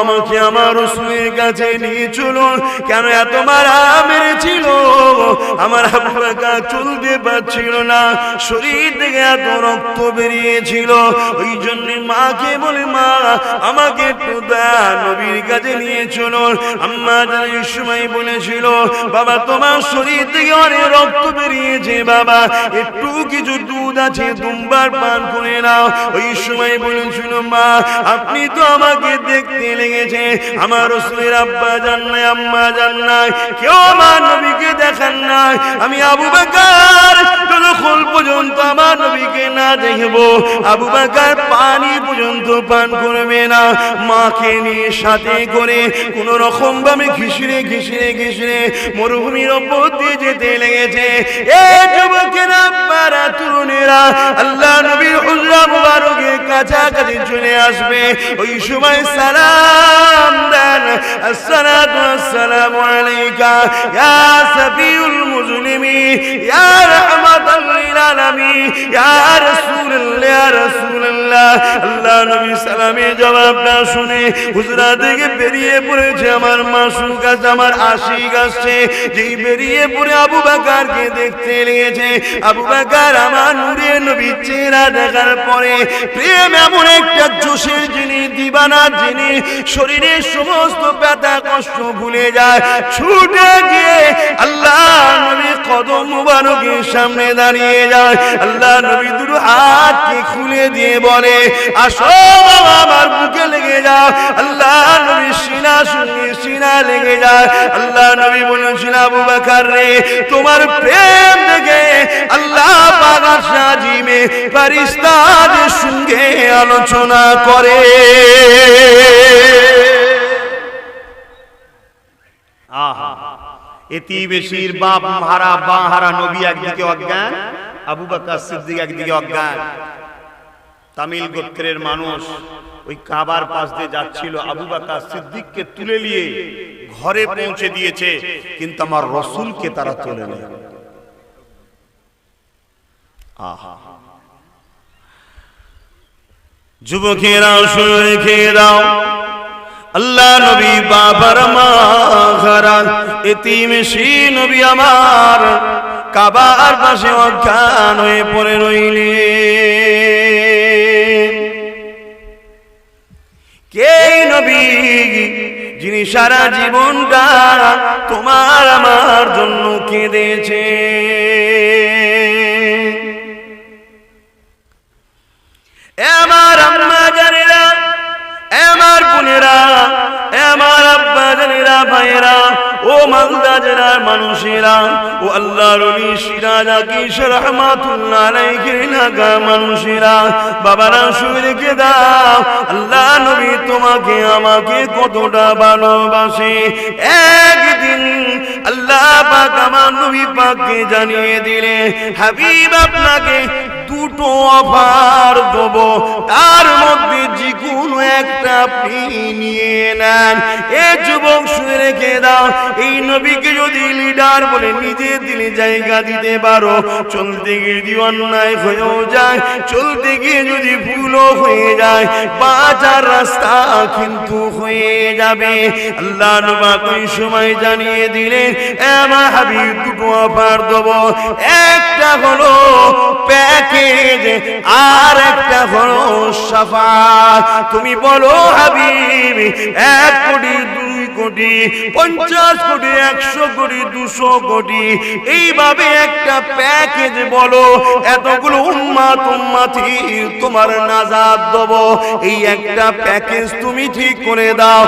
আমাকে আমার রাসূলের কাছে নিয়ে চলুন। কেন এত মারা মেরেছিল, আমার আবু বকর চলতে পারছিল না, শরীর থেকে এত রক্ত বেরিয়েছিল। ওই জন্য মাকে বলে, মা আমাকে একটু নবীর কাছে নিয়ে চলুন। আম্মা জান এই সময় বলেছিল, বাবা তোমার শরীর থেকে অনেক রক্ত বেরিয়েছে, বাবা একটু কিছু দুধ আছে দুম্বার পান করে নাও। ওই সময় বলেছিল, মা আপনি তো আমাকে দেখতে লেগেছে, আমার রাসূলের আব্বা জান নাই, আম্মা জান নাই, কেউ আমার নবীকে দেখান নাই। আমি আবু বকর যতক্ষণ পর্যন্ত আমার নবীকে না দেখবো, আবু বকর পানি পর্যন্ত পান করবে না। মাকে নিয়ে সাথে করে কোন রকম ভাবে ঘিসড়ে ঘিসড়ে ঘিসড়ে মরুভূমির ওপর দিয়ে যেতে লেগেছে। এই যুবকেরা, পারা তরুণেরা আল্লাহ নবীর হুজরা মুবারকের কাছাকাছি চলে আসবে। ওই সময় সালাম দেন, আসসালাতু আসসালামু আলাইকা ইয়া সাফিউল মুজলিমিন ইয়া রাহমাতাল লিল আলামিন ইয়া রাসূলুল্লাহ ইয়া রাসূলুল্লাহ। আল্লাহ নবী সালামের জবাবটা শুনে হুজরা থেকে বেরিয়ে পড়েছে আমার মাসুক আছে, আমার আশিক আসছে। যেই বেরিয়ে পড়ে আবু বকরকে দেখতে লেগেছে, আবু বকর আমার নূরে নবীর চেহারা দেখার পরে প্রেম এমন একটা জোশের জিনিস, দিবানার জিনিস, শরীরের সমস্ত ব্যথা কষ্ট ভুলে যায়, ছুটে গিয়ে আল্লাহ নবী কদম মুবারকের সামনে দাঁড়িয়ে যায়। আল্লাহ নবী দুটো হাতকে খুলে দিয়ে বলে, আসো আমার বুকে লেগে যাও। আল্লাহ নবী সিনা সঙ্গে সিনা লেগে যায়। আল্লাহ নবী বলেছেন, আবু বকর রে, তোমার প্রেম দেখে আল্লাহ পাক আরশে আজিমে ফেরেশতাদের সঙ্গে আলোচনা করে। আহা, এতি বেশির বাপ হারা বা হারা নবী একদিকে অজ্ঞান, আবু বকর সিদ্দিক একদিকে অজ্ঞান। তামিল গোত্রের মানুষ ওই কাবার পাশ দিয়ে যাচ্ছিল, আবু বকর সিদ্দিককে তুলে নিয়ে ঘরে পৌঁছে দিয়েছে, কিন্তু আমার রাসূলকে তারা তুলে নেয়। আহা, যুবকেরা শুনে রেখে দাও, আল্লাহ নবী বাবার মা হারা এতিম সেই নবী আমার কাবার পাশে অজ্ঞান হয়ে পড়ে রইলেন। কে নবী যিনি সারা জীবনটা তোমার আমার জন্য কেঁদেছে? আমার আম্মা জানেরা, আমার বোনেরা, আমার আব্বা জানেরা, ভাইয়েরা, ও মালদা জেলার মানুষেরা, ও আল্লাহর ওলি সিরাজ আকিশ রাহমাতুল্লাহ আলাইহির লাগা মানুষেরা, বাবারা শুনে রেখে দাও, আল্লাহ নবী তোমাকে আমাকে কতটা ভালোবাসে। একদিন আল্লাহ পাক আমার নবী পাককে জানিয়ে দিলে, হাবিব আপনাকে দুটো অফার দেব, তার মধ্যে যে কোনো একটা আপনি নিয়ে নেন। এ যুবক শুনে রেখে দাও, এই নবীকে যদি লিডার বলে নিজে দিলে জায়গা দিতে পারো, চলতে গিয়ে যদি অন্যায় হয়েও যায়, চলতে গিয়ে যদি ভুলও হয়ে যায়, বাঁচার রাস্তা কিন্তু হয়ে যাবে। আল্লাহ নবী ওই সময় জানিয়ে দিলেন, আমার হাবিব দুটো অফার দেব, একটা হলো প্যাকেজ আর একটা হলো শাফাআত। তুমি বলো হাবিব, 1 কোটি, 2 কোটি, 50 কোটি, 100 কোটি, 200 কোটি, এইভাবে একটা প্যাকেজ বলো, এতগুলো উম্মত উম্মতি তোমার নাজাত দেব। এই একটা প্যাকেজ তুমি ঠিক করে দাও।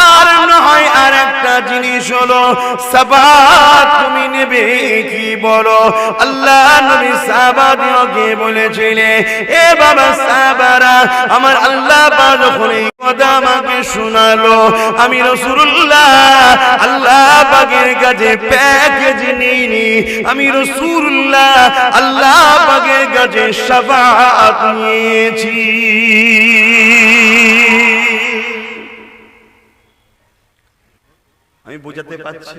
আর না হয় আর একটা জিনিস হলো শাফাআত, তুমি নেবে কি বলো? আল্লাহ নবী সাহাবাদেরকে বলেছিলেন, এ বাবা সাহাবারা, আমার আল্লাহ পাক যখন এই কথা আমাকে শোনালো, আমি রাসূলুল্লাহ আল্লাহ পাকের কাছে প্যাকেজ নিইনি, আমি রাসূলুল্লাহ আল্লাহ পাকের কাছে শাফাআত নিয়েছি। আমি বোঝাতে পারছি?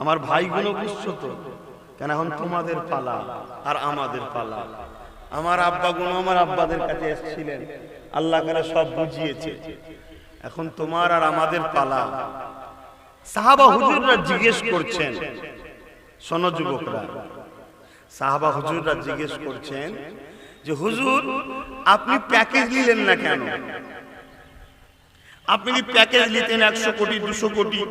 আমার ভাইগুলো বুঝছো তো? কেন এখন তোমাদের পালা আর আমাদের পালা। আমার আব্বাগুলো আমার আব্বাদের কাছে এসেছিলেন, আল্লাহ করে সব বুঝিয়েছে। এখন তোমার আর আমাদের পালা। সাহাবা হুজুররা জিজ্ঞেস করছেন, শোনো যুবকরা, সাহাবা হুজুররা জিজ্ঞেস করছেন যে হুজুর আপনি প্যাকেজ নিলেন না কেন? আপনি কি প্যাকেজ নিতেন 100 কোটি 200 কোটি,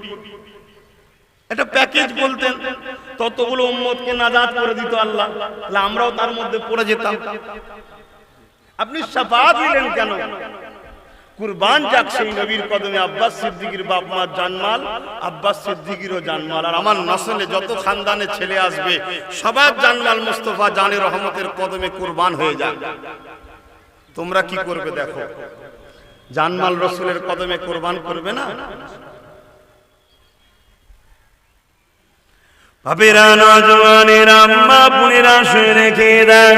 এটা প্যাকেজ বলতেন, ততগুলো উম্মতকে নাজাত করে দিত আল্লাহ, তাহলে আমরাও তার মধ্যে পড়ে যেতাম। আপনি শাফাআত নিলেন কেন? কুরবান যাক সেই নবীর কদমে আব্বাস সিদ্দিকীর বাপ মার জানমাল, আব্বাস সিদ্দিকীরও জানমাল, আর আমার নসলে যত খানদানে ছেলে আসবে সবার জানমাল মুস্তাফা জানে রহমতের কদমে কুরবান হয়ে যাক। তোমরা কি করবে দেখো, জানমাল রসুলের কদমে কুরবান করবে না? বাবেরা নওজওয়ানেরা আম্মা বোনেরা শুনে রেখে দেন,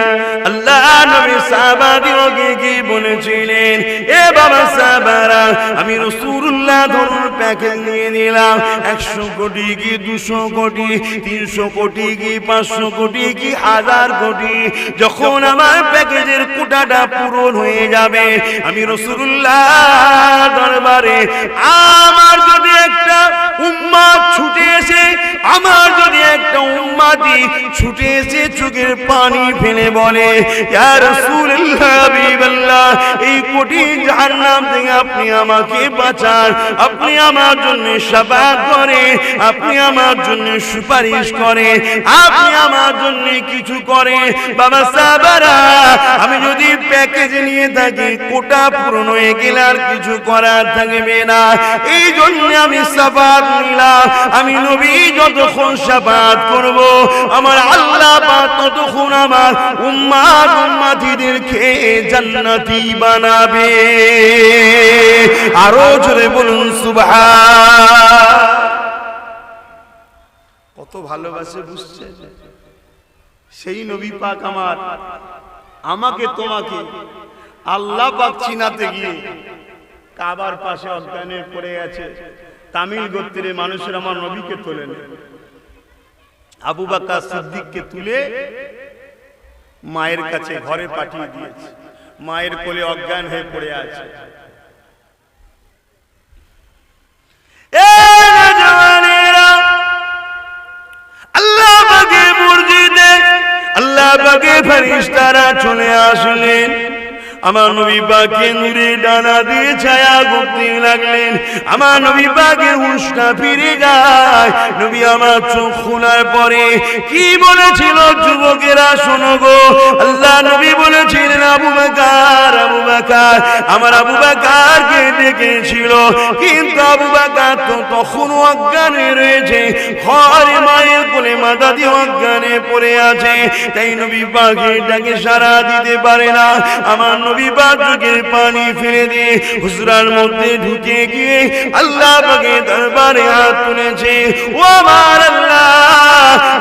আল্লাহ নবী সাহাবাদিওকে কি বলেছিলেন, এ বাবা সাহাবারা আমি রাসূলুল্লাহ ধরুন প্যাকেজ নিয়ে নিলাম, 100 কোটি কি 200 কোটি, 300 কোটি কি 500 কোটি কি 1000 কোটি, যখন আমার প্যাকেজের কোটাটা পূরণ হয়ে যাবে আমি রাসূলুল্লাহ দরবারে আমার যদি একটা উম্মত ছুটে এসে, আমার যদি একটা উম্মতি ছুটে এসে চোখের পানি ফেলে বলে ইয়া রাসূলুল্লাহ হাবিবাল্লাহ এই কঠিন জাহান্নাম থেকে আপনি আমাকে বাঁচান, আপনি আমার জন্য শাফাআত করেন, আপনি আমার জন্য সুপারিশ করেন, আপনি আমার জন্য কিছু করেন, বাবা সাহাবারা আমি যদি প্যাকেজ নিয়ে থাকি কোটা পূরণ হয়ে গেলে আর কিছু করার থাকবে না, এই জন্য আমি শাফাআত নিলাম। আমি নবী যতক্ষণ শাফাআত করব আমার আল্লাহ পাক ততক্ষণ আমার উম্মত উম্মতিদেরকে জান্নাতি বানাবে। আরো জোরে বলুন সুবহান। কত ভালোবাসে বুঝছে সেই নবী পাক আমার, আমাকে তোমাকে আল্লাহ পাক চিনাতে গিয়ে কাবার পাশে অজ্ঞানে পড়ে আছে তামিল গোত্রের মানুষের আমার নবীকে তোলেন, আবু বকর সিদ্দিককে তুলে মায়ের কাছে ঘরে পাঠিয়ে দিয়েছে, মায়ের কোলে অজ্ঞান হয়ে পড়ে আছে। আল্লাহ পাকের মসজিদে আল্লাহ পাকের ফেরেশতারা চলে আসলেন, আমার নবী পাকের নূরে ডানা দিয়ে ছায়া করতে লাগলেন, আমার নবী পাকের হুঁশটা ফিরে যায়। নবী আমার চোখ খোলার পরে কি বলেছিল যুবকেরা শোনো গো, আল্লাহ নবী বলেছিলেন আবু বকর, আবু বকর, আমার আবু বকরকে ডেকেছিল, কিন্তু আবু বকর তো তখনও অজ্ঞানে রয়েছে, ঘরে মায়ের কোলে মাথা দিয়ে অজ্ঞানে পড়ে আছে, তাই নবী পাকের ডাকে সাড়া দিতে পারে না। আমার নবী পাক চোখের পানি ফেলে দিয়ে হুজরার মধ্যে ঢুকে গিয়ে আল্লাহ পাকের দরবারে হাত তুলেছে, ও আমার আল্লাহ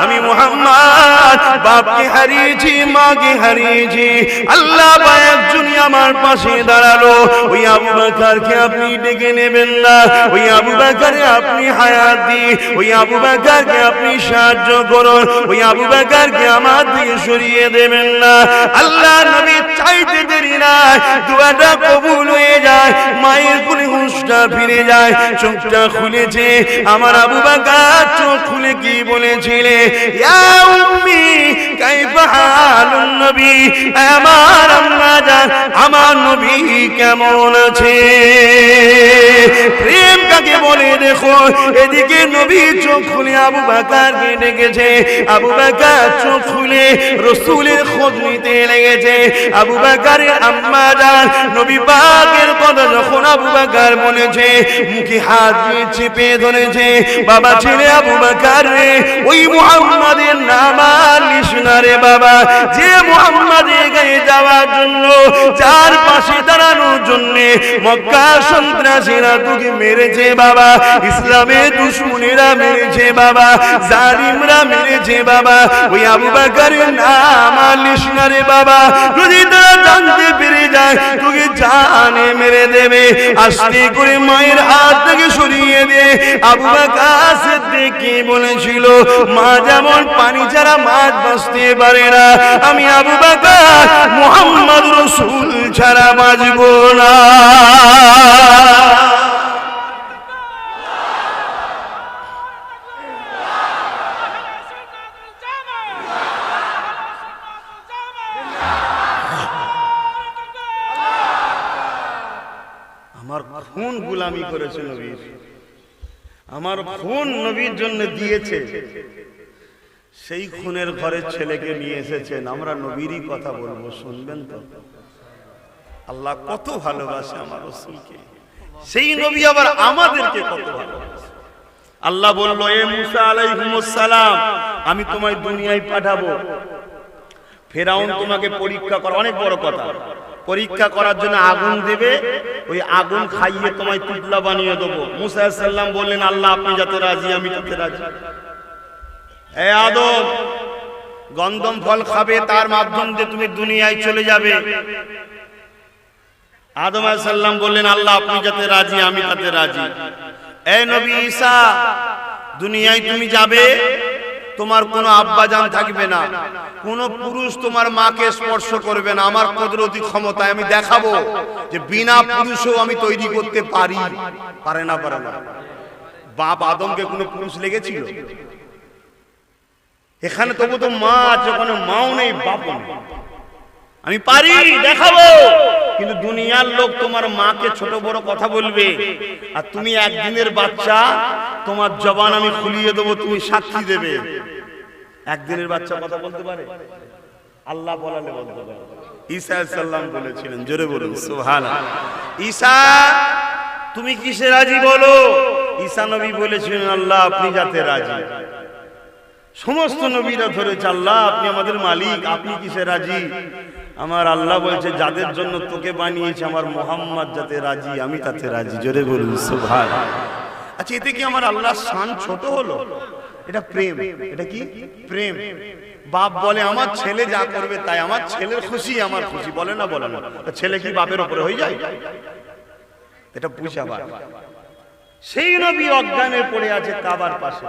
আমি মুহাম্মদ বাপকে হারিয়েছি, মাকে হারিয়েছি, আল্লাহ পাক একজনই আমার পাশে দাঁড়ালো, ওই আবু বকরকে আপনি ডেকে নেবেন না, ওই আবু বকরে আপনি হায়াত দিয়ে ওই আবু বকরকে আপনি সাহায্য করুন, ওই আবু বকরকে আমার দিয়ে সরিয়ে দেবেন না। আল্লাহ নবী চাইতে দেরি না, দুয়াটা কবুল হয়ে যায়, মায়ের কোলে হুঁশটা ফিরে যায়, চোখটা খুলেছে। আমার আবু বকর চোখ খুলে কি বলেছিলে, ইয়া উম্মি কাইফা হালুন নবী, আমার আম্মা জান আমার নবী কেমন আছে। প্রেম কাকে বলে দেখো, এদিকে নবী চোখ খুলে আবু বকরকে ডেকেছে, আবু বকর চোখ খুলে রাসূলের খোঁজ নিতে লেগেছে। আবু বকরের আম্মা জান নবী পাকের কথা যখন আবু বকর বলেছে মুখে হাত দিয়ে চেপে ধরেছে, বাবা ছেলে আবু বকর রে ওই মুহাম্মাদের নাম আলিস না রে বাবা, যে মুহাম্মাদের গায়ে যাওয়ার জন্য যার পাশে দাঁড়ানোর জন্য মক্কা সন্ত্রাসীরা তোকে মেরেছে বাবা, ইসলামের দুশমনেরা মেরেছে বাবা, জালিমরা মেরেছে বাবা, ওই আবু বকরের নাম আলিস না রে বাবা, যদি তারা জানতে পেরে যায় তোকে জানে মেরে দেবে। আস্তে করে মায়ের হাত থেকে সরিয়ে দে। আবু বকর সিদ্দিক কি বলেছিল, মা যেমন পানি ছাড়া মাছ বাঁচতে পারে না, আমি আবু বকর মুহাম্মদ রাসূল ছাড়া বাঁচব না। গোলামি করেছে নবীর, আমার খুন নবীর জন্য দিয়েছে, সেই খুনের ঘরের ছেলেকে নিয়ে এসেছেন। আমরা নবীরই কথা বলবো, শুনবেন তো? আল্লাহ কত ভালোবাসে আমার রাসূলকে, সেই নবী আবার আমাদেরকে কত ভালোবাসে। আল্লাহ বলল, এ মুসা আলাইহিস সালাম, আমি তোমায় দুনিয়ায় পাঠাবো, ফেরাউন তোমাকে পরীক্ষা কর, অনেক বড় কথা, পরীক্ষা করার জন্য আগুন দেবে, ওই আগুন খাইয়ে তোমায় তুতলা বানিয়ে দেবো। মুসা আলাইহিস সালাম বললেন, আল্লাহ আপনি যাতে রাজি আমি তাতে রাজি। এ আদম, গন্ধম ফল খাবে, তার মাধ্যম দিয়ে তুমি দুনিয়ায় চলে যাবে। আদম আলাইহিস সালাম বললেন, আল্লাহ আপনি যাতে রাজি আমি তাতে রাজি। এ নবী ঈসা, দুনিয়ায় তুমি যাবে, তোমার কোনো আব্বাজান থাকবে না, কোন পুরুষ তোমার মাকে স্পর্শ করবে না। আমার কুদরতি ক্ষমতায় আমি দেখাবো যে বিনা পুরুষও আমি তৈরি করতে পারি। পারে না? পারে না? বাপ আদমকে কোনো পুরুষ লেগেছিল? এখানে তবু তো মা আছে, ওখানে মাও নেই বাপও নেই। আমি পারি, দেখাবো। কিন্তু দুনিয়ার লোক তোমার মাকে ছোট বড় কথা বলবে, আর তুমি একদিনের বাচ্চা, তোমার জবান আমি খুলিয়ে দেবো, তুমি সাক্ষী দেবে। একদিনের বাচ্চা কথা বলতে পারে? আল্লাহ বলালে বলতে পারে। ঈসা আলাইহিস সালাম বলেছিলেন, জোরে বলুন সুবহানাল্লাহ। ঈসা, তুমি কিসে রাজি বলো? ঈসা নবী বলেছিলেন, আল্লাহ আপনি যাতে রাজি। সমস্ত নবীরা ধরেছে, আল্লাহ আপনি আমাদের মালিক, আপনি কিসে রাজি? আমার আল্লাহ বলছে, যাদের জন্য তোকে বানিয়েছে আমার মুহাম্মদ যাতে রাজি আমি তাতে রাজি। জোরে বলুন সুবহানাল্লাহ। আচ্ছা, এতে কি আমার আল্লাহর শান ছোট হলো? এটা প্রেম। এটা কি প্রেম? বাপ বলে, আমার ছেলে যা করবে তাই, আমার ছেলের খুশি আমার খুশি, বলে না? বলে না? ছেলে কি বাপের উপরে হয়ে যায়? এটা বুঝাবার। সেই নবী অজ্ঞানে পড়ে আছে কাবার পাশে।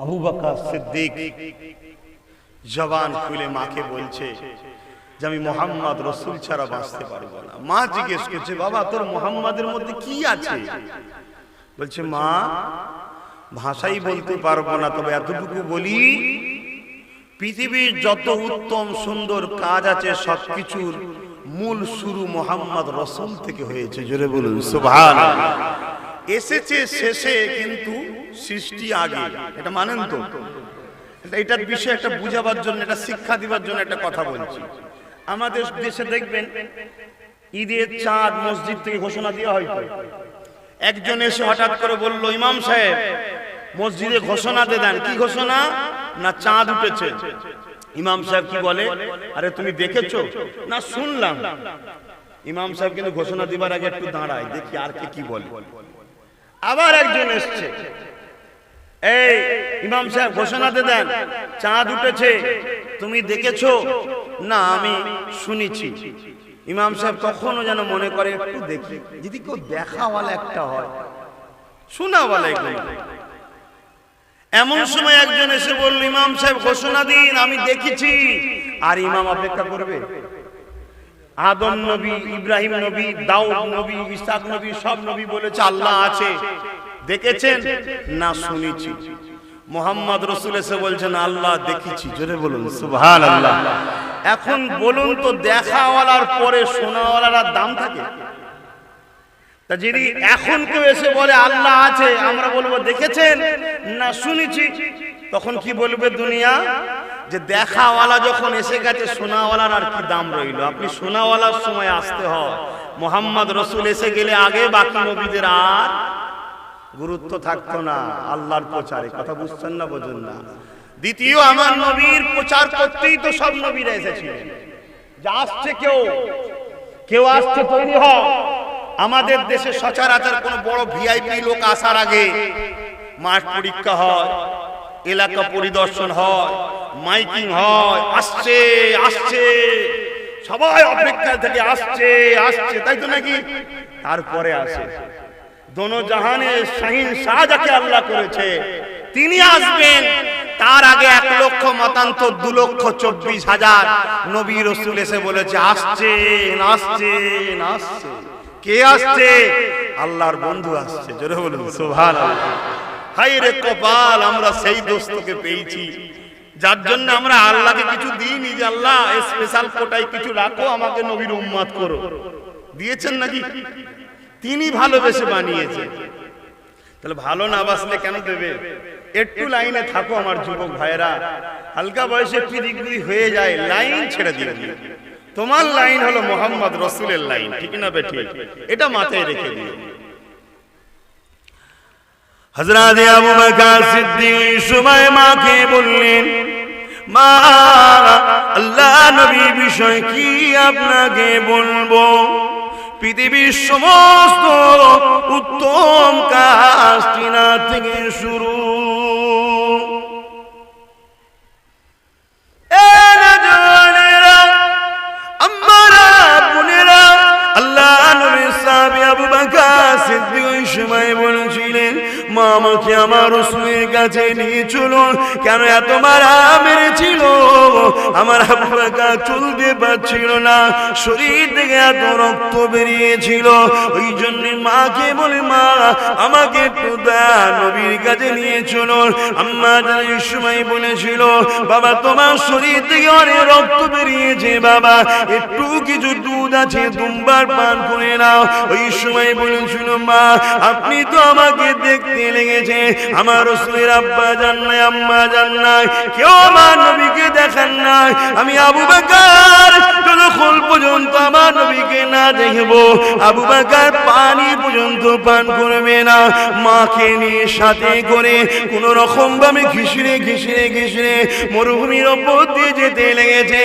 আবু বকর সিদ্দিক জবান খুলে মাকে বলছে যে আমি মুহাম্মদ রাসূল ছাড়া বাঁচতে পারবো না। মা জিজ্ঞেস করছে, বাবা তোর মুহাম্মাদের মধ্যে কি আছে? বলছে, মা ভাষাই বলতে পারবো না, তবে এতটুকু বলি, পৃথিবীর যত উত্তম সুন্দর কাজ আছে সবকিছুর মূল শুরু মুহাম্মদ রাসূল থেকে হয়েছে। জোরে বলুন সুবহানাল্লাহ। এসেছে শেষে, কিন্তু সৃষ্টি আগে। এটা মানেন তো? এটার বিষয়ে একটা বুঝাবার জন্য, এটা শিক্ষা দিবার জন্য একটা কথা বলছি। আমাদের দেশে দেখবেন ঈদের চাঁদ মসজিদ থেকে ঘোষণা দেওয়া হয়। একজন এসে হঠাৎ করে বলল, ইমাম সাহেব মসজিদে ঘোষণা দিয়ে দেন। কি ঘোষণা? না চাঁদ উঠেছে। ইমাম সাহেব কি বলে, আরে তুমি দেখেছো? না শুনলাম। ইমাম সাহেব কিন্তু ঘোষণা দিবার আগে একটু দাঁড়ায়, দেখি আর কে কি বলে। আবার একজন এসছে, এই ইমাম সাহেব ঘোষণা দিয়ে দেন, চাঁদ উঠেছে, তুমি দেখেছো? না আমি শুনেছি। ইমাম সাহেব তখনও যেন মনে করে, একটু দেখি, যদি কেউ দেখাওয়ালা একটা হয়, শোনাওয়ালা একটু। এমন সময় একজন এসে বলল, ইমাম সাহেব ঘোষণা দিন, আমি দেখেছি। আর ইমাম অপেক্ষা করবে? আদম নবী, ইব্রাহিম নবী, দাউদ নবী, ইসহাক নবী, সব নবী বলেছে আল্লাহ আছে। দেখেছেন? না শুনেছি। মুহাম্মদ রাসূল এসে বলছেন, আল্লাহ দেখেছি। জোরে বলুন সুবহানাল্লাহ। এখন বলুন তো, দেখাওয়ালার পরে শোনাওয়ালার দাম থাকে? তা যদি এখন কেউ এসে বলে আল্লাহ আছে, আমরা বলবো দেখেছেন না শুনেছি, তখন কি বলবে দুনিয়া? যে দেখাওয়ালা যখন এসে গেছে, শোনাওয়ালার আর কি দাম রইল? আপনি শোনাওয়ালার সময় আসতে হয়। মুহাম্মদ রাসূল এসে গেলে আগে বাকি নবীদের আর গুরুত্ব থাকতো না আল্লাহর প্রচারে। কথা বুঝছেন না? বোঝেন না? দ্বিতীয়, আমার নবীর প্রচার করতেই তো সব নবীরা এসেছিলেন। যা আসছে কেউ আসছে তৈরি হও। আমাদের দেশে সচরাচর কোনো বড় ভিআইপি লোক আসার আগে মাঠ পরীক্ষা হয়, এলাকা পরিদর্শন হয়, মাইকিং হয়, আসছে আসছে, সবাই অপেক্ষায় থেকে আসছে আসছে, তাই তো নাকি? তারপরে আসে দোনো জাহানের শাহিন শাহ যাকে আল্লাহ করেছে, তিনি আসবেন। তার আগে 1 লক্ষ মতান্তর 2,24,000 নবী রাসূল এসে বলেছে আসছে আসছে আসছে। কে আসছে? আল্লাহর বন্ধু আসছে। জোরে বলুন সুবহানাল্লাহ। হায় রে কপাল, আমরা সেই দোস্তকে পেয়েছি যার জন্য আমরা আল্লাহকে কিছু দিইনি যে আল্লাহ স্পেশাল কোটায় কিছু রাখো, আমাকে নবীর উম্মত করো। দিয়েছেন নাকি? তিনি ভালোবেসে বানিয়েছেন। তাহলে ভালো না বাসলে কেন দেবে? একটু লাইনে থাকো আমার যুবক ভাইরা, হালকা বয়সে পিরিগিরি হয়ে যায়, লাইন ছেড়ে দিবে। তোমার লাইন হলো মোহাম্মদ রসুলের লাইন, ঠিক না বেঠিক? এটা মাথায় রেখে দিও। হযরত আবু বকর সিদ্দিক সময় মাকে বললেন, মা, আল্লাহ নবী বিষয় কি আপনাকে বলবো? পৃথিবীর সমস্ত উত্তম কাজ তিনার থেকে শুরু। আবু বকর সিদ্দিক ওই সময় বলেছিলেন, মা আমাকে আমার রাসূলের কাছে নিয়ে চলুন, কেন এত মারা মেরেছিল, আমার আবু বকর চলতে পারছিল না, শরীর থেকে এত রক্ত বেরিয়েছিল। ওই জন্য মাকে বলে, মা আমাকে একটু নবীর কাছে নিয়ে চলুন। আম্মা জান এই সময় বলেছিল, বাবা তোমার শরীর থেকে অনেক রক্ত বেরিয়েছে, বাবা একটু কিছু দুধ আছে দুম্বার পান করে নাও। ওই সময় বলেছিল, মা আপনি তো আমাকে দেখতে লেগেছে, আমার রাসূলের আব্বা জান নাই, আম্মা জান নাই, কেউ আমার নবীকে দেখান নাই, আমি আবু বকর যতক্ষণ পর্যন্ত আমার নবীকে না দেখবো আবু বকর পানি পর্যন্ত পান করবে না। মাকে নিয়ে সাথে করে কোন রকম ভাবে ঘিসড়ে ঘিসড়ে ঘিসড়ে মরুভূমির ওপর দিয়ে যেতে লেগেছে।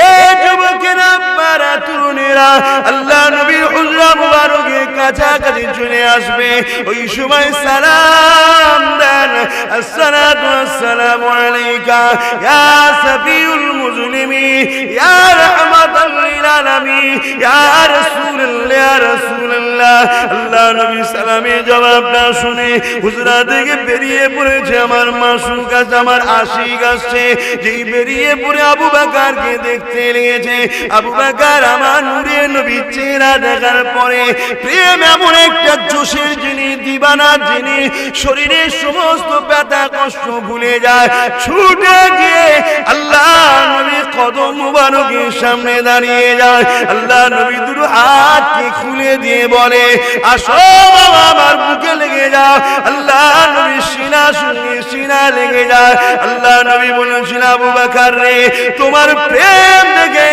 এ যুবকেরা, আপনারা তরুণেরা, আল্লাহ নবীর হুজরা মুবারকের কাছাকাছি চলে আসবে, ওই সময় সালাম দেন, আসসালাতু ওয়াসসালামু আলাইকা ইয়া সাফিউল মুজলিমিন ইয়া রাহমাতাল লিল আলামিন ইয়া রাসূলুল্লাহ ইয়া রাসূলুল্লাহ। আল্লাহ নবী সালামের জবাবটা শুনে হুজরা থেকে বেরিয়ে পড়েছে আমার মাসুক আছে, আমার আশিক আসছে, যেই বেরিয়ে পড়ে আবু বকরকে দেখতে লেগেছে। আবু বকর আমার নূরে নবীর চেহারা দেখার পরে প্রেম এমন একটা জোশের জিনিস, দিবানার জিনিস, শরীরের সমস্ত ব্যথা কষ্ট ভুলে যায়, ছুটে গিয়ে আল্লাহ নবীর কদম মুবারকের সামনে দাঁড়িয়ে যায়। আল্লাহ নবী দুটো হাতকে খুলে দিয়ে বলে, আসো বাবা আমার বুকে লেগে যাও। আল্লাহ নবী সিনা সঙ্গে সিনা লেগে যায়। আল্লাহ নবী বলেছেন, আবু বকর রে, তোমার প্রেম দেখে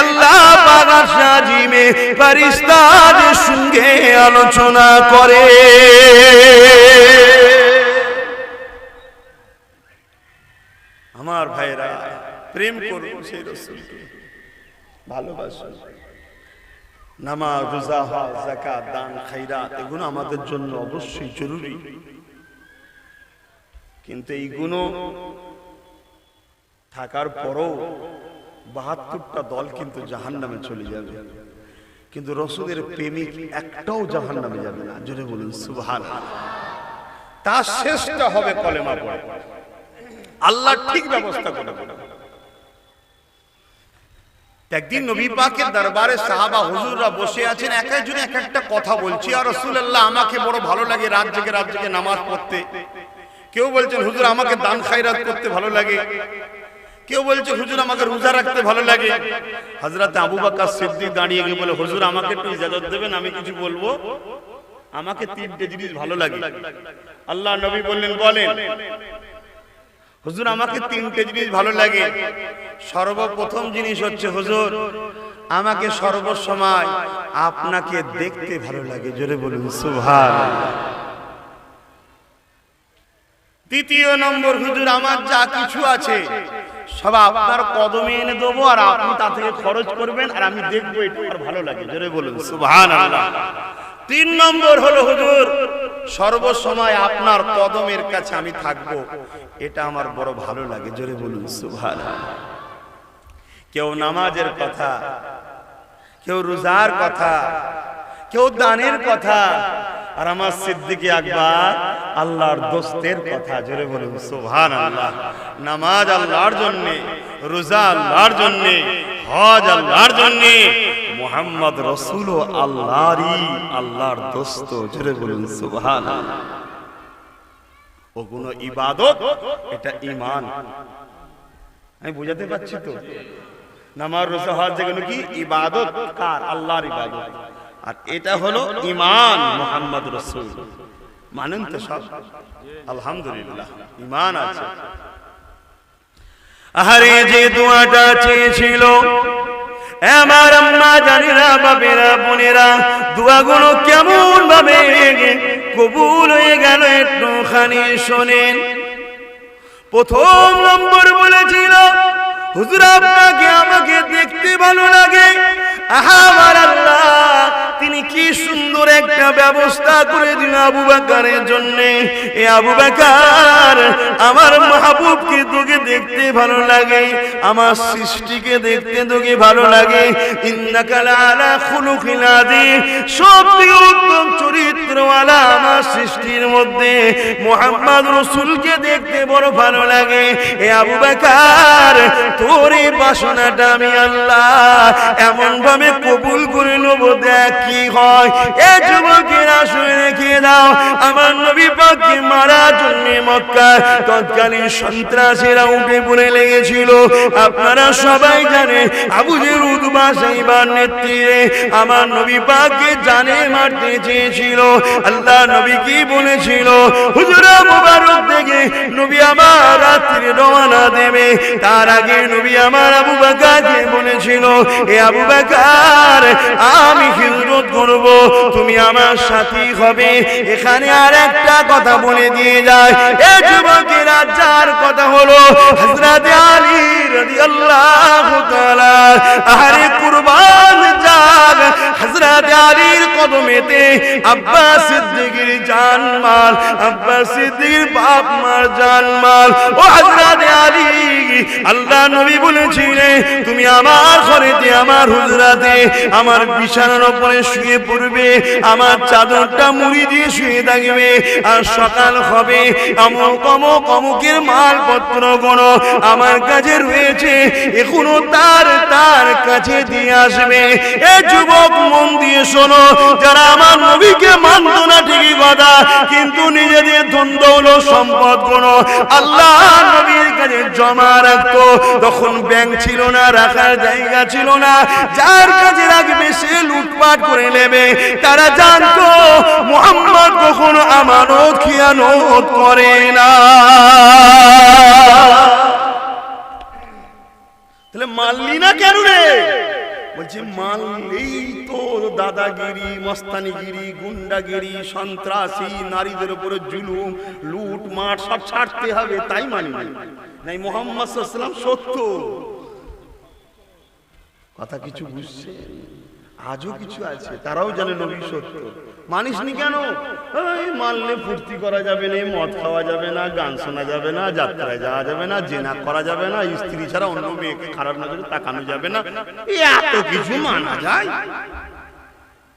আল্লাহ পাক আরশে আজিমে ফেরেশতাদের সঙ্গে আলোচনা করে। আমার ভাইরা, প্রেম করুন সেই রাসূলকে, ভালোবাসুন। নামাজ, রোজা, হজ, যাকাত, দান, খায়রাত এগুলো আমাদের জন্য অবশ্যই জরুরি, কিন্তু এইগুলো থাকার পরও ৭২টা দল কিন্তু জাহান্নামে চলে যাবে, কিন্তু রাসূলের প্রেমিক একটাও জাহান্নামে যাবে না। জোরে বলুন সুবহানাল্লাহ। তার শেষটা হবে কলেমা পড়ে, আল্লাহ ঠিক ব্যবস্থা করে দেবেন। একদিন নবী পাকের দরবারে সাহাবা হুজুররা বসে আছেন, এক একজন এক একটা কথা বলছে, আর রাসূলুল্লাহ আমাকে বড় ভালো লাগে রাত জেগে নামাজ পড়তে। কেউ বলছেন হুজুর আমাকে দান খায়রাত করতে ভালো লাগে, কেউ বলছে হুজুর আমাকে রোজা রাখতে ভালো লাগে। হযরত আবু বকর সিদ্দিক দাঁড়িয়ে গিয়ে বলে, হুজুর আমাকে একটু ইজাজত দেবেন, আমি কিছু বলবো। আমাকে তিনটে জিনিস ভালো লাগে। আল্লাহ নবী বললেন, বলেন। হুজুর আমাকে তিনটে জিনিস ভালো লাগে। সর্বপ্রথম জিনিস হচ্ছে, হুজুর আমাকে সর্বসময় আপনাকে দেখতে ভালো লাগে। জোরে বলুন সুবহানাল্লাহ। দ্বিতীয় নম্বর, হুজুর আমার যা কিছু আছে সব আপনার কদমে এনে দেবো, আর আপনি তা থেকে খরচ করবেন, আর আমি দেখবো, এটা আমার ভালো লাগে। জোরে বলুন সুবহানাল্লাহ। তিন নম্বর হলো, হুজুর সর্বসময় আপনার কদমের কাছে আমি থাকবো, এটা আমার বড় ভালো লাগে। জোরে বলুন সুবহানাল্লাহ। কেউ নামাজের কথা, কেউ রোজার কথা, কেউ দানের কথা, আর আমার সিদ্দিকী আকবর আল্লাহর দোস্তের কথা। জোরে বলুন সুবহানাল্লাহ। নামাজ আল্লাহর জন্য, রোজা আল্লাহর জন্য, হজ আল্লাহর জন্য, মুহাম্মদ রাসূল আল্লাহর দোস্ত। জোরে বলুন সুবহানাল্লাহ। ওগুলো ইবাদত, এটা ঈমান। আমি বুঝাতে পারছি তো? নামাজ, রোজা, হজ যেগুলো কি ইবাদত, কার? আল্লাহর ইবাদত। আর এটা হলো ঈমান মুহাম্মদ রাসূল। মানেন তো সব? আলহামদুলিল্লাহ ঈমান আছে। আহারে যে দোয়াটা চেয়েছিল আমার আম্মা জানেরা, বাবেরা, বোনেরা, দোয়াগুলো কেমন ভাবে কবুল হয়ে গেল একটুখানি শোনেন। প্রথম নম্বর বলেছিল, হুজুর আপনাকে আমাকে দেখতে ভালো লাগে। আমার আল্লাহ তিনি কি সুন্দর একটা ব্যবস্থা করে দিল আবু বকরের জন্য। এ আবু বকর, আমার মাহবুবকে তোকে দেখতে ভালো লাগে, আমার সৃষ্টিকে দেখতে তোকে ভালো লাগে। ইন্নাকা লাআলা খুলুকিন আযীম, সবথেকে উত্তম চরিত্রওয়ালা আমার সৃষ্টির মধ্যে মুহাম্মদ রাসূলকে দেখতে বড় ভালো লাগে। এ আবু বকর, তোর এই বাসনাটা আমি আল্লাহ এমন ভাবে কবুল করে নেব, দেখ কি হয়। এ যুবকেরা শুনে রেখে দাও, আমার নবী পাককে মারার জন্য মক্কায় তৎকালীন সন্ত্রাসীরা উঠে পড়ে লেগেছিল। আপনারা সবাই জানেন আবু জেহেল উতবা সাইবার নেতৃত্বে আমার নবী পাককে জানে মারতে চেয়েছিল। আল্লাহ নবী কি বলেছিল, হুজুরা মুবারক থেকে নবী আমার রাত্রে রওনা দেবে, তার আগে নবী আমার আবু বকরকে বলেছিল, এ আবু বকর আমি হিজরত করব, তুমি আমার সাথী হবে। এখানে আর একটা কথা বলে দিয়ে যায়, এ যুবকেরা, যার কথা হলো হযরত আলী রাদিয়াল্লাহু তাআলা। আরে কুরবান যাক হযরত আলীর কদমেতে আব্বাস সিদ্দিকের জানমাল, আব্বাস সিদ্দিকের বাপ মার জানমাল। ও হযরত আলী, আল্লাহ নবী বলেছিলেন তুমি আমার ঘরেতে, আমার হুজরাতে, আমার বিছানার উপরে শুয়ে পড়বে, আমার চাদরটা মুড়ি দিয়ে শুয়ে থাকবে, আর সকাল হবে অমুক অমুক অমুকের মালপত্র গুলো আমার কাছে রয়েছে, এখনো তার কাছে দিয়ে আসবে। এ যুবক মন দিয়ে শোনো, যারা আমার নবীকে মানত না ঠিকই কথা, কিন্তু নিজেদের ধন দৌলত সম্পদ গুলো আল্লাহ নবীর কাছে জমা রাখতো। তখন ব্যাংক ছিল না, রাখার জায়গা ছিল না, যার কাছে রাখবে সে লুটপাট করে নেবে। তারা জানতো মুহাম্মদ কখনো আমানত খিয়ানত করে না। তাহলে মানলি না কেন রে? বলছে মানলেই তো দাদাগিরি, মস্তানিগিরি, গুন্ডাগিরি, সন্ত্রাসী, নারীদের উপরে জুলুম, লুট মার সব ছাড়তে হবে, তাই মানি নাই। মুহাম্মদ সাল্লাল্লাহু আলাইহি ওয়াসাল্লাম সত্য কথা। কিছু বুঝছে? আজও কিছু আছে তারাও জানে নবী সত্য, মানিসনি কেন? এই মানলে ফুর্তি করা যাবে না, মদ খাওয়া যাবে না, গান শোনা যাবে না, যাত্রায় যাওয়া যাবে না, জেনা করা যাবে না, স্ত্রী ছাড়া অন্য মেয়েকে খারাপ নজরে তাকানো যাবে না, এত কিছু মানা যায়,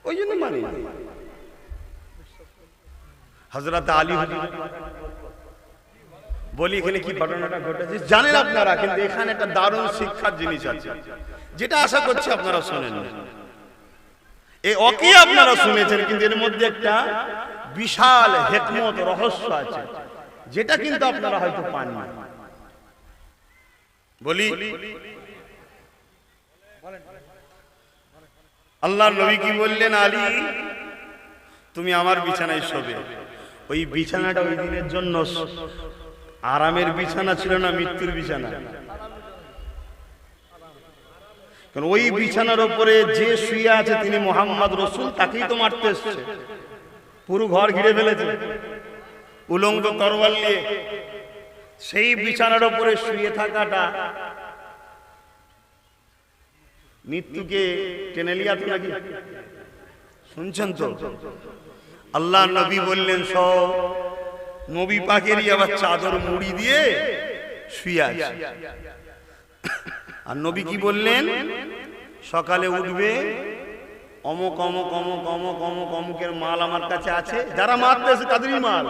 ওই জন্য মানি। হযরত আলী বলি এখানে কি ঘটনাটা ঘটেছে জানেন আপনারা, কিন্তু এখানে একটা দারুণ শিক্ষার জিনিস আছে, যেটা আশা করছি আপনারা শোনেন। এই অকি আপনারা শুনেছেন, কিন্তু এর মধ্যে একটা বিশাল হিকমত, রহস্য আছে, যেটা কিন্তু আপনারা হয়তো পাননি। বলি আল্লাহর নবী কি বললেন, আলী তুমি আমার বিছানায় শোবে। ওই বিছানাটা ওই দিনের জন্য আরামের বিছানা ছিল না, মৃত্যুর বিছানা। কারণ ওই বিছানার উপরে যে শুয়ে আছে তিনি মুহাম্মদ রাসূল, তাকেই তো মারতে এসেছে। পুরো ঘর ঘিরে ফেলেছে উলঙ্গ তরোয়াল নিয়ে। সেই বিছানার উপরে শুয়ে থাকাটা মৃত্যুকে টেনে লিয়াত নাকি? শুনছেন তো? আল্লাহ নবী বললেন সব নবী পাকেরই আবার চাদর মুড়ি দিয়ে শুয়ে আছে। আর নবী কি বললেন, সকালে উঠবে, অমুক অমুক অমুক অমুক অমুক অমুকের মাল আমার কাছে আছে, যারা মারতেছে তাদেরই মাল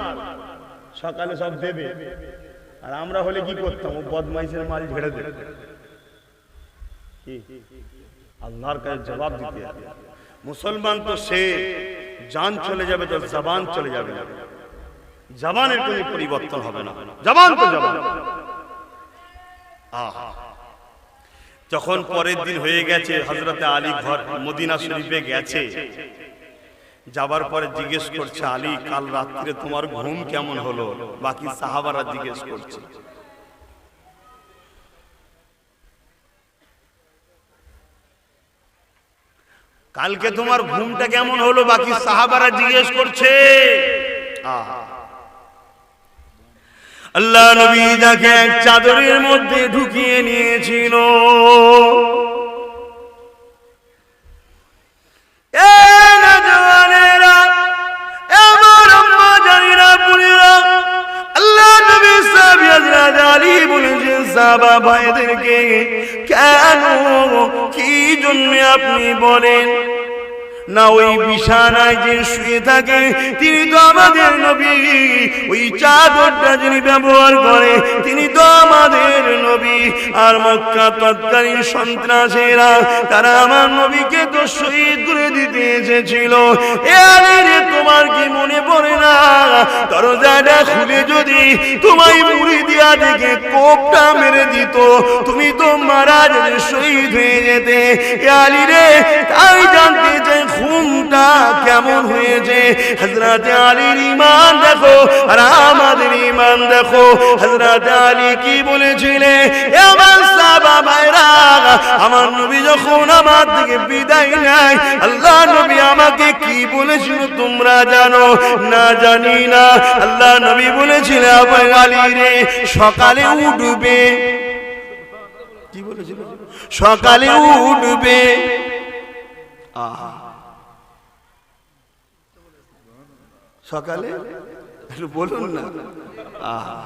সকালে সব দেবে। আর আমরা হলে কি করতাম, ও বদমাইশের মাল ঝেড়ে দেবে। আল্লাহর কাছে জবাব দিতে হবে। মুসলমান তো সে জান চলে যাবে তো জবান চলে যাবে না, জবানের কোনো পরিবর্তন হবে না, জবান তো জবান। যখন পরের দিন হয়ে গেছে, হযরতে আলী ঘর মদিনা শরীফে গেছে, যাবার পরে জিজ্ঞেস করছে, আলী কাল রাত্রে তোমার ঘুম কেমন হলো? বাকি সাহাবারা জিজ্ঞেস করছে। কালকে তোমার ঘুমটা কেমন হলো? বাকি সাহাবারা জিজ্ঞেস করছে। আল্লাহ নবী তাকে এক চাদরের মধ্যে ঢুকিয়ে নিয়েছিল। কেন কি জন্য আপনি বলেন না? ওই বিছানায় যে শুয়ে থাকে তিনি তো আমাদের নবী, ওই চাদরটা যিনি ব্যবহার করে তিনি তো আমাদের নবী। আর মক্কা তৎকালীন সন্ত্রাসীরা তারা আমার নবীকে তো শহীদ করে দিতে এসেছিল। এ আলী রে, তোমার কি মনে পড়ে না? দরজাটা খুলে যদি তোমায় মুড়ি দিয়া দেখে কোপটা মেরে দিত, তুমি তো মারা যেতে, শহীদ হয়ে যেতে। এ আলী রে, তাই জানতে চাই ঘুমটা কেমন হয়েছে। হযরত আলীর ঈমান দেখো আর আমাদের ঈমান দেখো। হযরত আলী কি বলেছিলেন? আমার সাহাবা ভাইরা, আমার নবী যখন আমার থেকে বিদায় নেয়, আল্লাহ নবী আমাকে কি বলেছিল তোমরা জানো? না জানি না। আল্লাহ নবী বলেছিলেন, আবু আলী রে, সকালে উঠবে। কি বলেছিল? সকালে উঠবে। আহা, সকালে একটু বলুন না। আহা,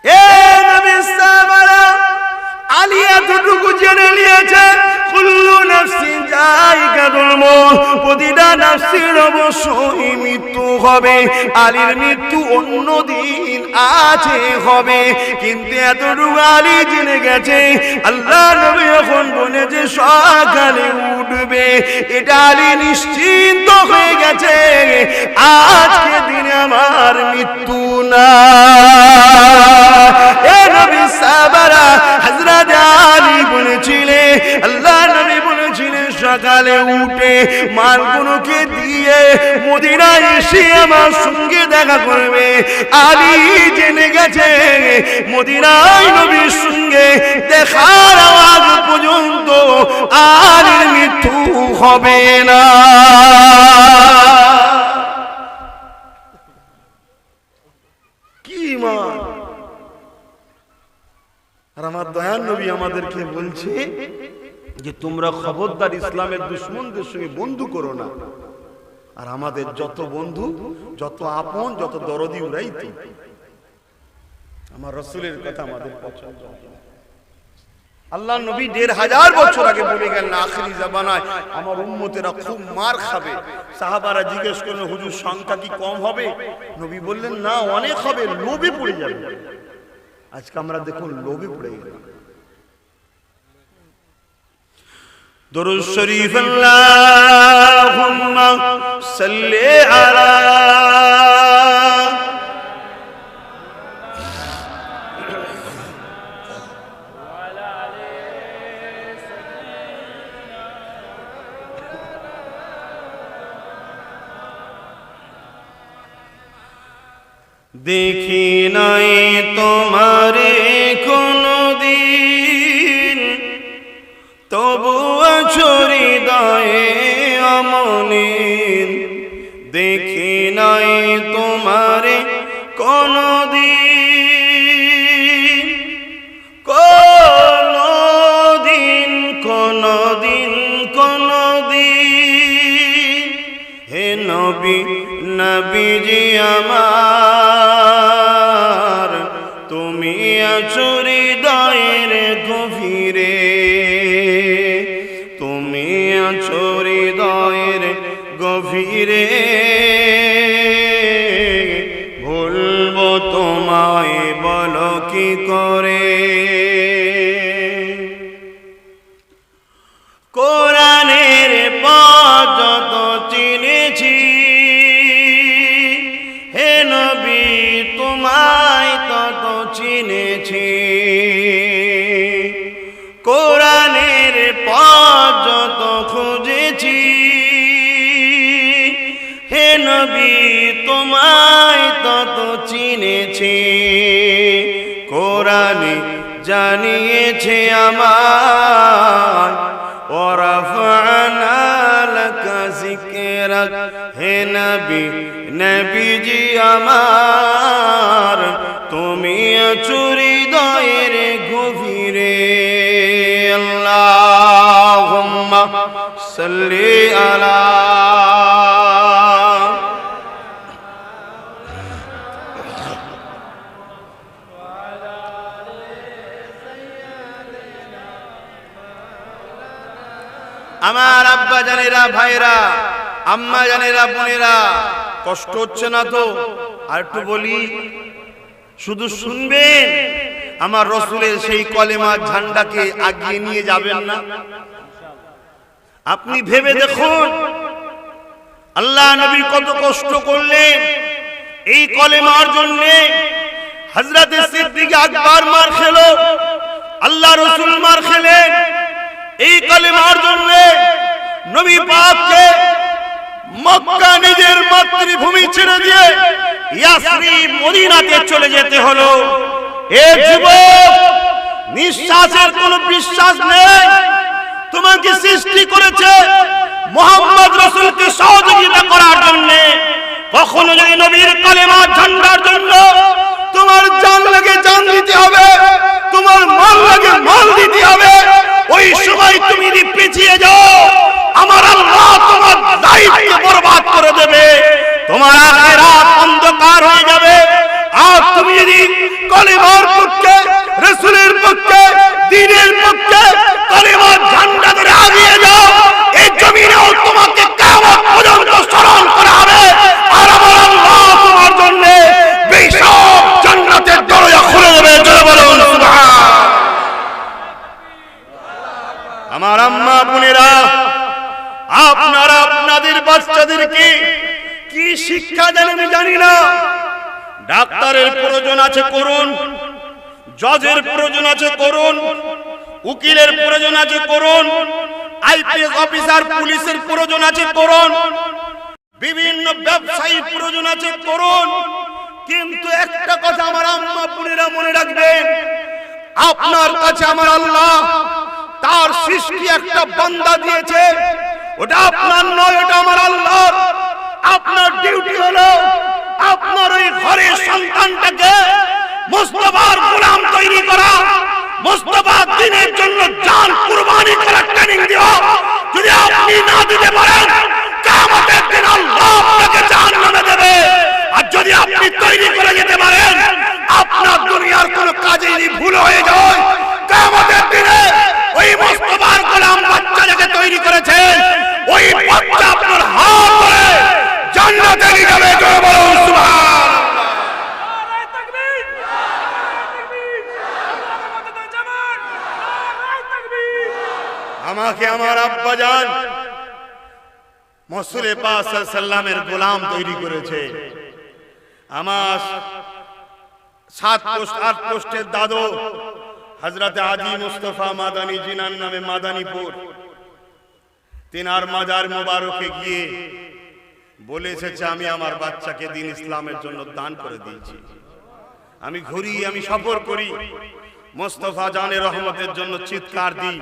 এ নবী সাহাবারা, আলী এতটুকু জেনে নিয়েছে, কুল্লু নাফসিন যায়িকাতুল মউত, প্রতিটা নাফসের অবশ্যই মৃত্যু হবে। আলীর মৃত্যু অন্য দিন আছে, হবে। কিন্তু এতটুকু আলী জেনে গেছে, আল্লাহ নবী এখন বলেছে সকালে উঠবে, এটা আলী নিশ্চিন্ত হয়ে গেছে, আজকে দিনে আমার মৃত্যু না। এ নবী সাহাবারা, হযরত আলী বলেছিলেন, আল্লাহ নবী বলেছিলেন সকালে উঠে মালগুলোকে দিয়ে মদিনায় এসে আমার সঙ্গে দেখা করবে। আলী জেনে গেছে মদিনায় নবীর সঙ্গে দেখার আওয়াজ পর্যন্ত আলীর মৃত্যু হবে না। কি ঈমান! আর আমার দয়াল নবী আমাদেরকে বলছে যে তোমরা খবরদার ইসলামের দুশমনদের সঙ্গে বন্ধু করো না। আর আমাদের যত বন্ধু, যত আপন, যত দরদি, ওরাই তো। আমার রাসূলের কথা আমাদের পছন্দ। আল্লাহ নবী ১৫০০ বছর আগে বলে গেলেন, আখিরি জামানায় আমার উম্মতেরা খুব মার খাবে। সাহাবারা জিজ্ঞেস করলেন, হুজুর সংখ্যা কি কম হবে? নবী বললেন, না, অনেক হবে, লোভে পড়ে যাবে। আজকে আমরা দেখুন লোভে পড়ে গেলাম। দরুদ শরীফ, আল্লাহুম্মা সাল্লি আলা দেখি নাই তোমারে কোনদিন, তবু আছো হৃদয়ে অমলিন। দেখি নাই তোমারে কোনদিন, কোনদিন, কোনদিন, কোনদিন। হে নবী, নবীজি আমার, তুমি আছো হৃদয়ের গভীরে, তুমি আছো হৃদয়ের গভীরে। ভুলবো তোমায় বলো কি করে? কোরআনের পথ যত চিনেছি, হে নবী তোমায় তত চিনেছি। কোরআনের পথ যত খুঁজেছি, জানিয়েছে, কোরআনে জানিয়েছে আমায়। ওয়ারাফা'না লাকা যিকরাক, হে নবী নবীজি আমার, তুমি আছো হৃদয়ের গভীরে। আল্লাহুম্মা সাল্লি আলা। আমার আব্বা জানেরা, ভাইরা, আম্মা জানেরা, বোনেরা, কষ্ট হচ্ছে না তো? আর একটু বলি, শুধু শুনবেন, আমার রসুলের সেই কলেমার ঝান্ডাকে আগিয়ে নিয়ে যাবেন না? আপনি ভেবে দেখুন, আল্লাহ নবী কত কষ্ট করলেন এই কলেমার জন্য। হযরত সিদ্দিক আকবর মার খেলো, আল্লাহ রসুল মার খেলেন এই কলেমার জন্য। নবী পাককে মক্কা নিজের মাতৃভূমি ছেড়ে দিয়ে ইয়াসরিব মদিনাতে চলে যেতে হলো। এ যুবক, নিঃশ্বাসের কোনো বিশ্বাস নেই। তোমাকে সৃষ্টি করেছে মুহাম্মদ রাসূলকে সহযোগিতা করার জন্য। কখনো যদি নবীর কলেমার ঝান্ডার জন্য তোমার জান লাগে জান দিতে হবে, তোমার মাল লাগে মাল দিতে হবে, ওই সময় তুমি যদি পিছিয়ে যাও, আমার আল্লাহ তোমার দায়িত্ব বরবাদ করে দেবে, তোমার আখিরাত অন্ধকার হয়ে যাবে। আর তুমি যদি কলেমার পক্ষে, রাসূলের পক্ষে, দ্বীনের পক্ষে কলেমার ঝান্ডা ধরে আগিয়ে যাও, এই জমিনেও তোমাকে কিয়ামত পর্যন্ত স্মরণ করা হবে। আর আমার আল্লাহ তোমার জন্য বিশাল জান্নাতের দরজা খুলে দেবে। জোরে বলুন সুবহান। আমার আম্মা বোনেরা, আপনারা আপনাদের বাচ্চাদেরকে কি শিক্ষা দেন আমি জানি না। ডাক্তারের প্রয়োজন আছে করুন, জজের প্রয়োজন আছে করুন, উকিলের প্রয়োজন আছে করুন, আইপিএস অফিসার পুলিশের প্রয়োজন আছে করুন, বিভিন্ন ব্যবসায়ীর প্রয়োজন আছে করুন। কিন্তু একটা কথা আমার আম্মা বোনেরা মনে রাখবেন, আপনার কাছে আমার আল্লাহ তার সৃষ্টি একটা বান্দা দিয়েছে, ওটা আপনার নয়, ওটা আমার আল্লাহর। আপনার ডিউটি হলো আপনার ওই ঘরের সন্তানটাকে মুস্তাফার গোলাম তৈরি করা, মুস্তাফার দ্বীনের জন্য জান কুরবানি করার ট্রেনিং দেওয়া। যদি আপনি না দিতে পারেন, কিয়ামতের দিন আল্লাহ আপনাকে জাহান্নামে দেবে। আর যদি আপনি তৈরি করে যেতে পারেন, আপনার দুনিয়ার কোনো কাজে যদি ভুল হয়ে যায়, কিয়ামতের দিনে ওই মুস্তাফার গোলাম বাচ্চা যাকে তৈরি করেছেন, ওই বাচ্চা আপনার হাত ধরে জান্নাতে নিয়ে যাবে। জয় বলুন সুবহান। আমাকে আমার আব্বা জান রাসূলে পাক সাল্লাল্লাহু আলাইহি সাল্লামের গোলাম তৈরি করেছে। আমার 7 পোস্ট 8 পোস্টের দাদু হযরত হাজী মুস্তাফা মাদানী জিনান নামে মাদানীপুর, তিনার মাজার মোবারকে গিয়ে বলে এসেছে, আমি আমার বাচ্চাকে দ্বীন ইসলামের জন্য দান করে দিয়েছি। আমি ঘুরি, আমি সফর করি, মুস্তাফা জানের রহমতের জন্য চিৎকার দিই।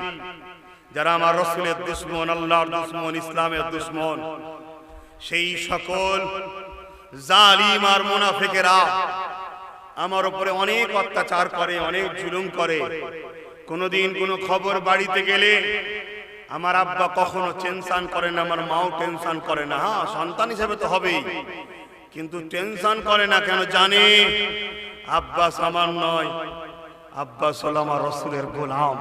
যারা আমার রাসূলের দুশমন, আল্লাহর দুশমন, ইসলামের দুশমন, সেই সকল জালিম আর মুনাফিকেরা আমার উপরে অনেক অত্যাচার করে, অনেক জুলুম করে। কোনদিন কোনো খবর বাড়িতে গেলে আমার আব্বা কখনো টেনশন করে না, আমার মাও টেনশন করে না। হ্যাঁ, সন্তান হিসেবে তো হবেই, কিন্তু টেনশন করে না কেন? জানে আব্বাস আমার নয়, আব্বাস হলো আমার রাসূলের গোলাম,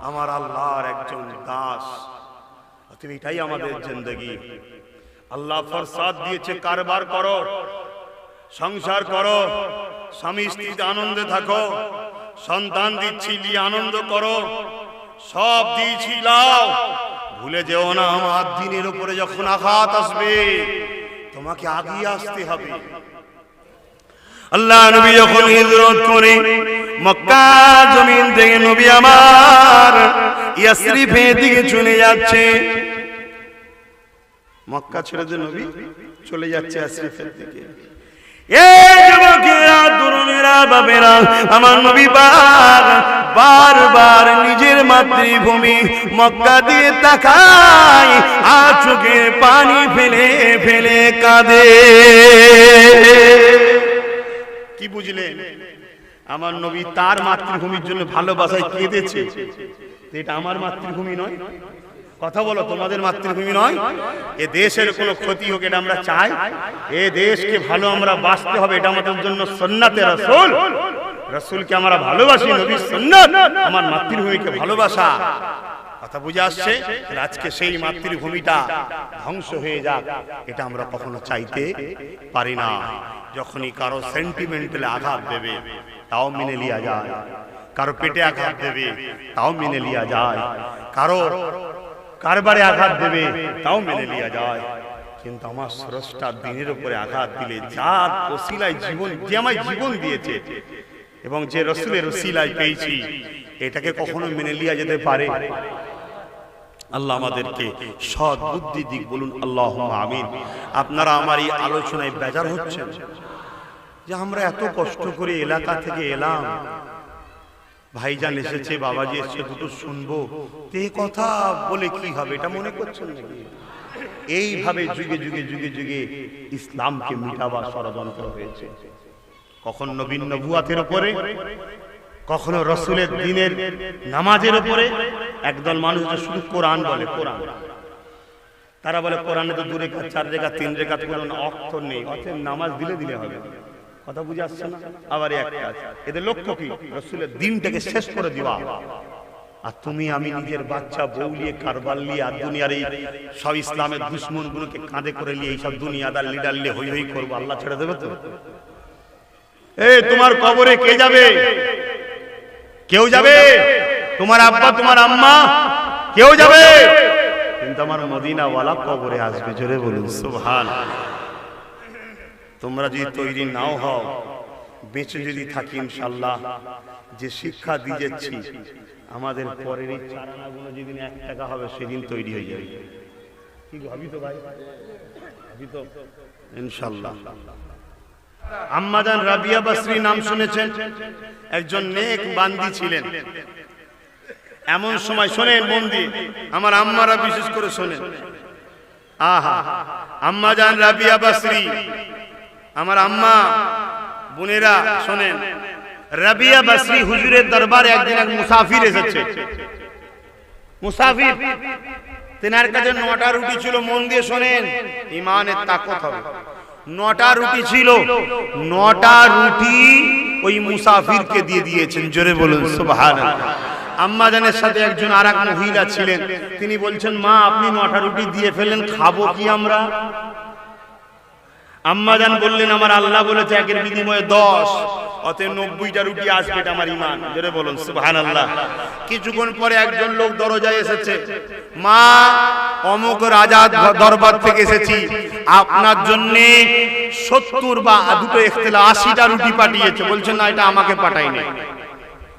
আমার আল্লাহর একজন দাস। অতএব এটাই আমাদের জিন্দেগি। আল্লাহ ফরসাদ দিয়েছে, কারবার করো, সংসার করো, স্বামী স্ত্রীতে আনন্দে থাকো, সন্তান দিচ্ছি নিয়ে আনন্দ করো, সব দিয়েছি লাও। ভুলে যেও না, আমার দ্বীনের উপরে যখন আঘাত আসবে তোমাকে আগিয়ে আসতে হবে। আল্লাহ নবী যখন হিজরত করে মক্কা জমিন থেকে নবী আমার ইয়াসরিফের দিকে চলে যাচ্ছে, মক্কা ছেড়ে যে নবী চলে যাচ্ছে ইয়াসরিফের দিকে। এই যুবকেরা, তরুণেরা, বাবেরা, আমার নবী পাক বারবার নিজের মাতৃভূমি মক্কা দিয়ে তাকায় আর চোখে পানি ফেলে ফেলে কাঁদে। কি বুঝলেন? আমার নবী তার মাতৃভূমির জন্য ভালোবাসায় কেঁদেছে। এটা আমার মাতৃভূমি নয়? কথা বলো, তোমাদের মাতৃভূমি নয়? এ দেশের কোনো ক্ষতি হোক এটা আমরা চাই? এ দেশকে ভালো আমরা বাঁচতে হবে, এটা আমাদের জন্য সুন্নাতে রাসূল। রাসূলকে আমরা ভালোবাসি, নবীর সুন্নাত আমার মাতৃভূমিকে ভালোবাসা। কথা বুঝে আসছে? আজকে সেই মাতৃভূমিটা ধ্বংস হয়ে যাক, এটা আমরা কখনো চাইতে পারি না। যখনই কারো সেন্টিমেন্টালে আঘাত দেবে তাও মেনে লিয়া যায়, কারো পেটে আঘাত দেবে তাও মেনে লিয়া যায়, কারো কারবারে আঘাত দেবে তাও মেনে লিয়া যায়, কিন্তু আমার স্রষ্টা দিনের উপরে আঘাত দিলে, যার ওসিলায় জীবন, যে আমায় জীবন দিয়েছে এবং যে রাসূলের ওসিলায় পেয়েছি, এটাকে কখনো মেনে লিয়া যেতে পারে? আল্লাহ আমাদেরকে সৎ বুদ্ধি দিক, বলুন আল্লাহুম্মা আমিন। আপনারা আমার এই আলোচনায় বেজার হচ্ছেন যে আমরা এত কষ্ট করে এলাকা থেকে এলাম, ভাইজান এসেছে, বাবাজি এসেছে, দুটো শুনবো, তে কথা বলে কি হবে, এটা মনে করছেন নাকি? এইভাবে যুগে যুগে যুগে যুগে ইসলামকে মিটাবার ষড়যন্ত্র হয়েছে। কখন নবীন নবুয়াতের উপরে, কখনো রাসূলের দ্বীনের নামাজের উপরে। একদল মানুষ শুধু কোরআন বলে, কোরআন, তারা বলে কোরআনে তো 2 রেখাত 4 রেখাত 3 রেখাত কোনো অক্ষর নেই, অতএব নামাজ দিলে দিলে হবে। কথা বুঝে আসছে না? আবার একটা আছে, এদের লক্ষ্য কি? রাসূলের দ্বীনটাকে শেষ করে দিবা। আর তুমি আমি নিজের বাচ্চা বউ নিয়ে, কারবার নিয়ে, আর দুনিয়ার এই সব ইসলামের দুশ্মন গুলোকে কাঁধে করে নিয়ে, এইসব দুনিয়াদার লিডার নিয়ে হই হই করবো, আল্লাহ ছেড়ে দেবে তো? এই তোমার কবরে কে যাবে? কেউ যাবে? তোমার আব্বা, তোমার আম্মা, কেউ যাবে? কিন্তু আমার মদিনাওয়ালা কবরে আসবে। জোরে বলুন সুবহানাল্লাহ। তোমরা যদি তৈরি নাও হও, বেঁচে যদি থাকি, ইনশাআল্লাহ যে শিক্ষা দিয়েছি, আমাদের পরের এই চারানাগুলো যেদিন 1 টাকা হবে সেদিন তৈরি হয়ে যাবে। কি ভাবি তো ভাই, ভাবি তো ইনশাআল্লাহ। আম্মাজান রাবিয়া বসরি নাম শুনেছেন? একজন নেক বান্দি ছিলেন। এমন সময়, শোনেন মন দিয়ে, আমার আম্মারা বিশেষ করে শোনেন, আহা, আম্মাজান রাবিয়া বসরি, আমার আম্মা বোনেরা শোনেন, রাবিয়া বসরি হুজুরের দরবারে একদিন এক মুসাফির এসেছে। মুসাফির, তেনার কাছে 9টা রুটি ছিল। মন দিয়ে শোনেন, ইমানের তাকত হবে। 9টা রুটি ছিল, 9টা রুটি ওই মুসাফিরকে দিয়ে দিয়েছেন। জোরে বলুন সুবহানাল্লাহ। আম্মা জানের সাথে একজন আরেক মহিলা ছিলেন, তিনি বলছেন, মা আপনি 9টা রুটি দিয়ে ফেললেন, খাবো কি আমরা? আম্মা জান বললেন, আমার আল্লাহ বলেছে একের বিনিময়ে 10, অতএব 90টা রুটি আসবে, এটা আমার ঈমান। জোরে বলুন সুবহানাল্লাহ। কিছুক্ষণ পরে একজন লোক দরজায় এসেছে, মা অমুক রাজা দরবার থেকে এসেছি, আপনার জন্য 70 বা দুটো ইখতিলা 80টা রুটি পাঠিয়েছে। বলছেন না, এটা আমাকে পাঠায়নি।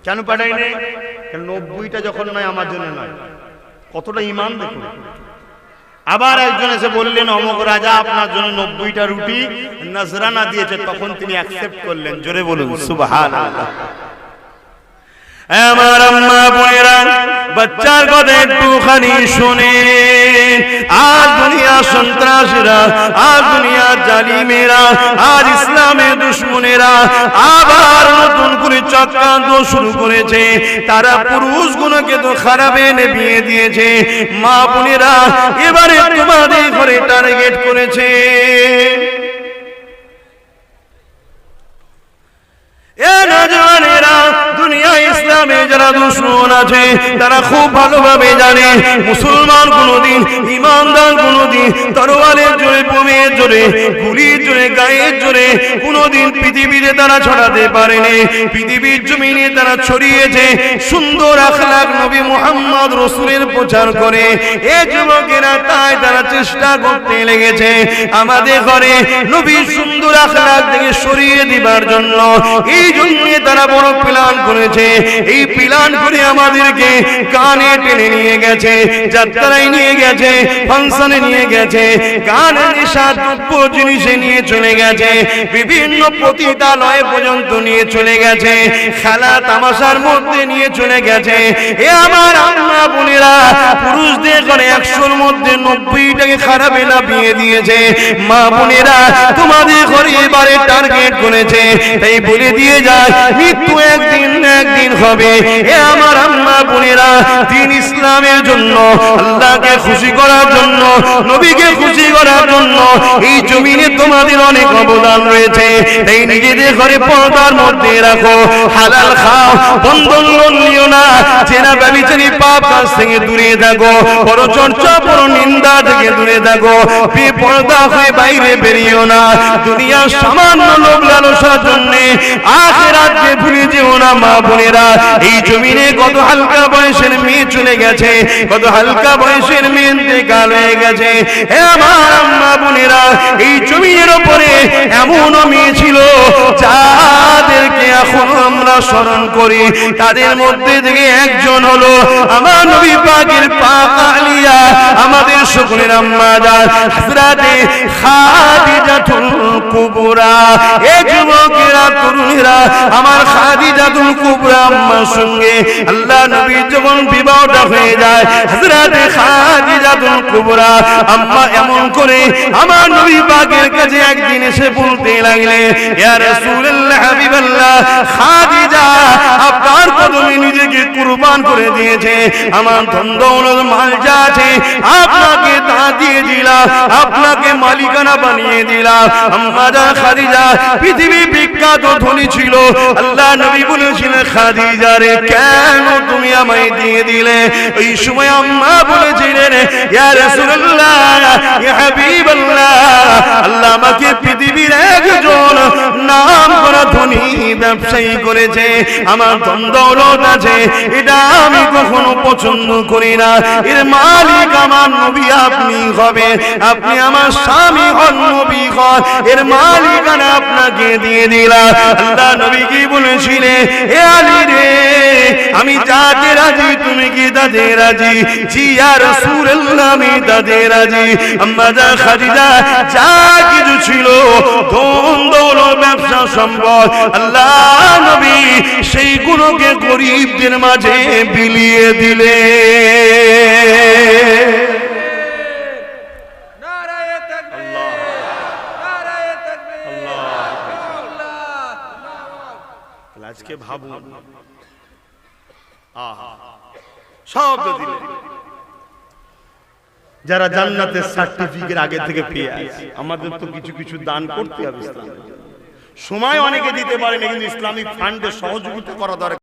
কেন পাঠায়নি? কারণ 90টা যখন নয়, আমার জন্য নয়। কতটা ঈমান দেখুন। আবার একজন এসে বললেন, অমুক রাজা আপনার জন্য 90টা রুটি নজরানা দিয়েছে, তখন তিনি অ্যাকসেপ্ট করলেন। জোরে বলুন সুবহানাল্লাহ। আমার আম্মা বোনেরা, বাচ্চার কথা একটুখানি শুনেন। আজ দুনিয়া সন্ত্রাসীরা, আজ দুনিয়ার জালিমেরা, আজ ইসলামের দুশমনেরা আবার নতুন করে চক্রান্ত শুরু করেছে। তারা পুরুষগুলোকে তো খারাপে নেভিয়ে দিয়েছে। মা বোনেরা, এবারে তোমাদের ঘরে টার্গেট করেছে। দুনিয়া ইসলামে যারা দুশমন আছে, তারা খুব ভালোভাবে জানে মুসলমান কোনদিন, ইমানদার কোনদিন তরোয়ালের জোরে, বোমের জোরে, গুলির জোরে, গায়ের জোরে কোনদিন পৃথিবীতে তারা ছড়াতে পারেনি। পৃথিবীর জমিনে তারা ছড়িয়েছে সুন্দর আখলাক, নবী মুহাম্মদ রাসূলের প্রচার করে। এই যুবকেরা তাই তারা চেষ্টা করতে লেগেছে আমাদের ঘরে নবীর সুন্দর আখলাক থেকে সরিয়ে দিবার জন্য। এই জন্য তারা বড় প্ল্যান করেছে। এই এলান করে আমাদেরকে কানে টেনে নিয়ে গেছে, যাত্রায় নিয়ে গেছে, ফাংশনে নিয়ে গেছে, গানের নেশাদ্রব্য জিনিসে নিয়ে চলে গেছে, বিভিন্ন পতিতালয় পর্যন্ত নিয়ে চলে গেছে, খেলা তামাশার মধ্যে নিয়ে চলে গেছে। এ আমার আম্মা বোনেরা, পুরুষদের ঘরে 100-র মধ্যে 90টাকে খারাপে না বিয়ে দিয়েছে। মা বোনেরা, তোমাদের ঘরে এবারে টার্গেট করেছে, তাই বলে দিয়ে যায় মৃত্যু একদিন না একদিন হবে। এ আমার আম্মা বোনেরা, দ্বীন ইসলামের জন্য, আল্লাহকে খুশি করার জন্য, নবীকে খুশি করার জন্য এই জমিনে তোমাদের অনেক অবদান রয়েছে। তাই নিজেদের ঘরে পর্দার মধ্যে রাখো, হালাল খাও, বন্ধন লোন নিও না, জেনা ব্যভিচারী পাপ কাজ থেকে দূরে থাকো, পরচর্চা পর নিন্দা থেকে দূরে থাকো, বেপর্দা হয়ে বাইরে বেরিও না। দুনিয়ার সামান্য লোভ লালসার জন্য আখিরাতকে ভুলে যেও না। মা বোনেরা, এই জমিনে কত হালকা বয়সের মেয়ে চলে গেছে, কত হালকা বয়সের মেয়ে ইন্তেকাল হয়ে গেছে। হে আমার আম্মা বোনেরা, এই জমিনের উপরে এমন মেয়ে ছিল যাদেরকে এখন আমরা স্মরণ করি। তাদের মধ্যে থেকে একজন হলো আমার নবী পাকের পাক আলিয়া, আমাদের সকলের আম্মা জান হযরতে খাদিজাতুল কুবরা। এ যুবকেরা, তরুণীরা, আমার খাদিজাতুল কুবরা আম্মার সঙ্গে আল্লাহ নবী যখন বিবাহটা হয়ে যায়, হযরতে খাদিজাতুল কুবরা আম্মা এমন করে আমার নবী পাকের কাছে একদিন এসে বলতে লাগলেন, ইয়া রাসূলুল্লাহ, হাবিবাল্লাহ, খাদিজা আপনার কদমে নিজেকে কুরবান করে দিয়েছে, আমার ধন দৌলত মাল যা আছে আপনাকে তা দিয়ে দিলাম, আপনাকে মালিকানা বানিয়ে দিলাম। আম্মা জান খাদিজা পৃথিবী বিখ্যাত ধনী ছিল। আল্লাহ নবী বলেছিলেন, খাদিজা রে, কেন তুমি আমায় দিয়ে দিলে? ওই সময় আম্মা বলেছিলেন, ইয়া রাসূলুল্লাহ, ইয়া হাবিবাল্লাহ, আল্লাহ আমাকে পৃথিবীর একজন নাম করা ধনী ব্যবসায়ী করেছে, আমার ধন দৌলত আছে, এটা আমি কখনো পছন্দ করি না। এর মালিক আমার নবী আপনি হবেন, আপনি আমার স্বামী হন, নবী হন, এর মালিকানা আপনাকে দিয়ে দিলাম। আল্লাহ নবী কি বলেছিলেন, হে আলী রে, আমি যাতে রাজি তুমি কি তাতে রাজি? জি ইয়া রাসূলুল্লাহ, আমি তাতে রাজি। আম্মা জান খাদিজা যা কিছু ছিল, ধন দৌলত, ব্যবসা সম্পদ, আল্লাহ নবী সেইগুলোকে গরিবদের মাঝে বিলিয়ে দিলে। আজকে ভাবুন, সব দিলে যারা জান্নাতের সার্টিফিকেট আগে থেকে পেয়ে আছে, আমাদের তো কিছু কিছু দান করতে হবে। সময় অনেকে দিতে পারে না, কিন্তু ইসলামিক ফান্ডে সহযোগিতা করা দরকার।